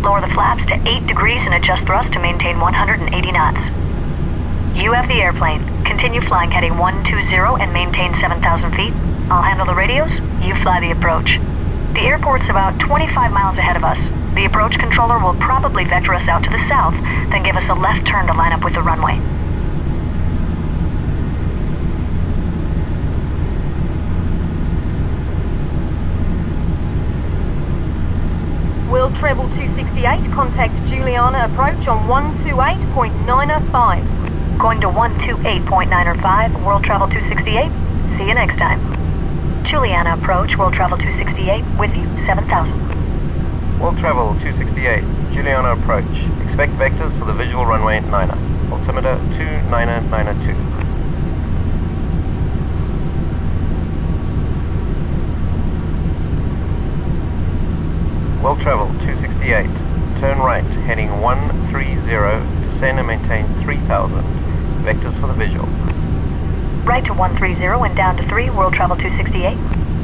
Lower the flaps to 8 degrees and adjust thrust to maintain 180 knots. You have the airplane. Continue flying heading 120 and maintain 7,000 feet. I'll handle the radios, you fly the approach. The airport's about 25 miles ahead of us. The approach controller will probably vector us out to the south, then give us a left turn to line up with the runway. World Travel 268, contact Juliana approach on 128.905. Going to 128.905, World Travel 268. See you next time. Juliana approach, World Travel 268, with you, 7,000. World Travel 268, Juliana approach. Expect vectors for the visual runway 9er. Altimeter 2992. World Travel 268, turn right, heading 130, descend and maintain 3,000. Vectors for the visual. Right to 130 and down to 3, World Travel 268.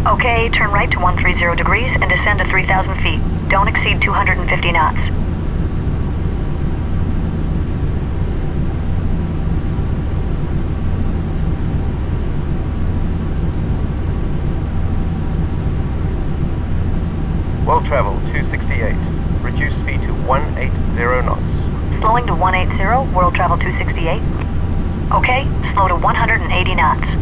Okay, turn right to 130 degrees and descend to 3,000 feet. Don't exceed 250 knots. World Travel 268, reduce speed to 180 knots. Slowing to 180, World Travel 268. Okay, slow to 180 knots.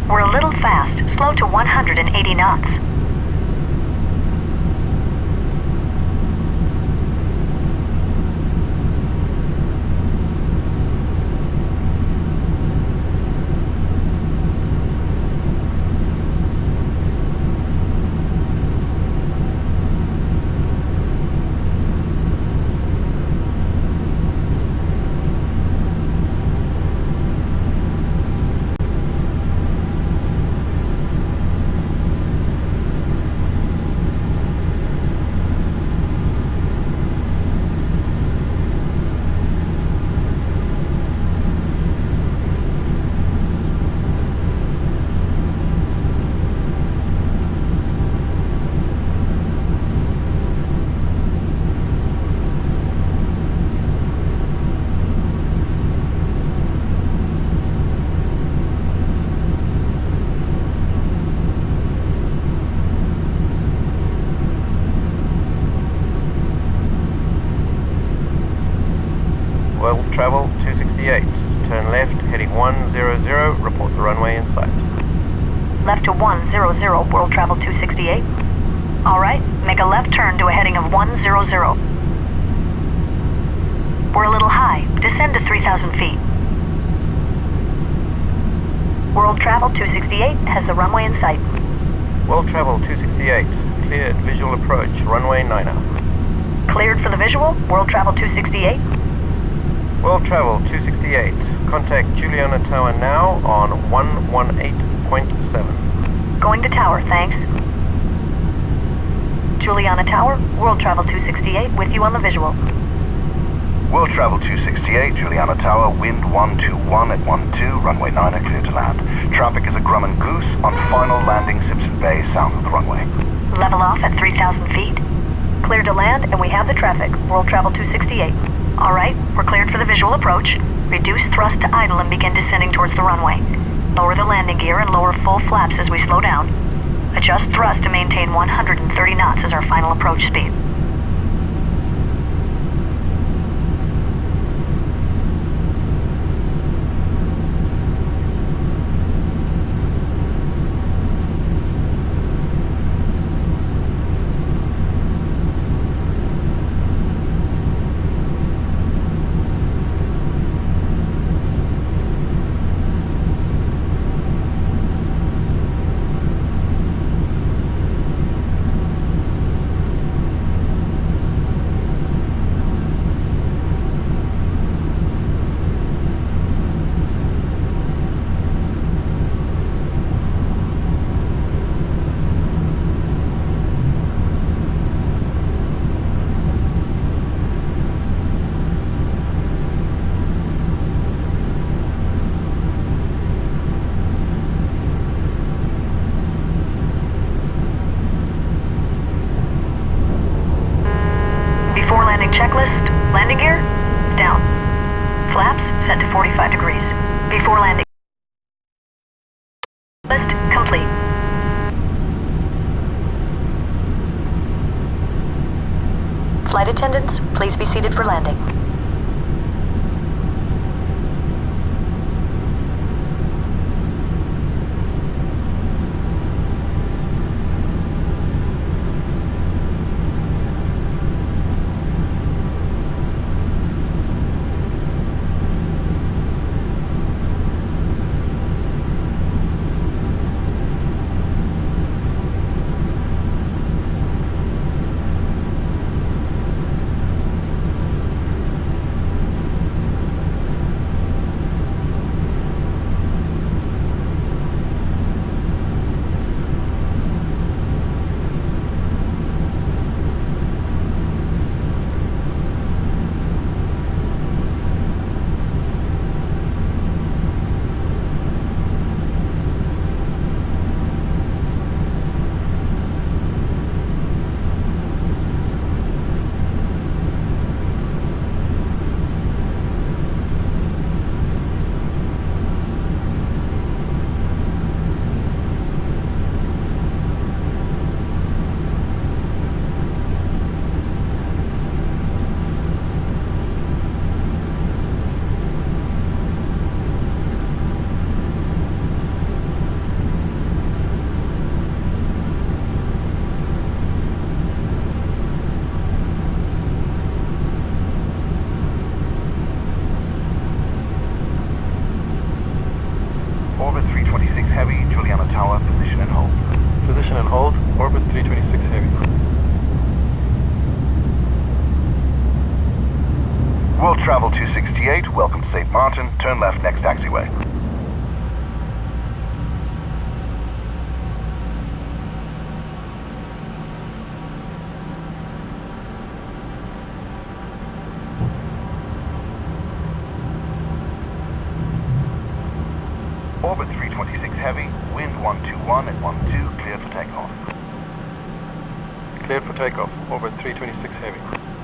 We're a little fast, slow to 180 knots. World Travel 268, turn left, heading 100, report the runway in sight. Left to 100, World Travel 268. Alright, make a left turn to a heading of 100. We're a little high, descend to 3,000 feet. World Travel 268 has the runway in sight. World Travel 268, cleared visual approach, runway 9er. Cleared for the visual, World Travel 268. World Travel 268, contact Juliana Tower now on 118.7. Going to tower, thanks. Juliana Tower, World Travel 268, with you on the visual. World Travel 268, Juliana Tower, wind 121 at 12, runway 9er, clear to land. Traffic is a Grumman Goose on final landing Simpson Bay, south of the runway. Level off at 3,000 feet. Clear to land, and we have the traffic, World Travel 268. Alright, we're cleared for the visual approach. Reduce thrust to idle and begin descending towards the runway. Lower the landing gear and lower full flaps as we slow down. Adjust thrust to maintain 130 knots as our final approach speed. Flight attendants, please be seated for landing. Orbit 326 Heavy, Juliana Tower, position and hold. Position and hold. Orbit 326 Heavy. World Travel 268, welcome to St. Martin. Turn left next taxiway. Orbit 326 Heavy, wind 121 at 12, cleared for takeoff. Cleared for takeoff. Orbit 326 Heavy.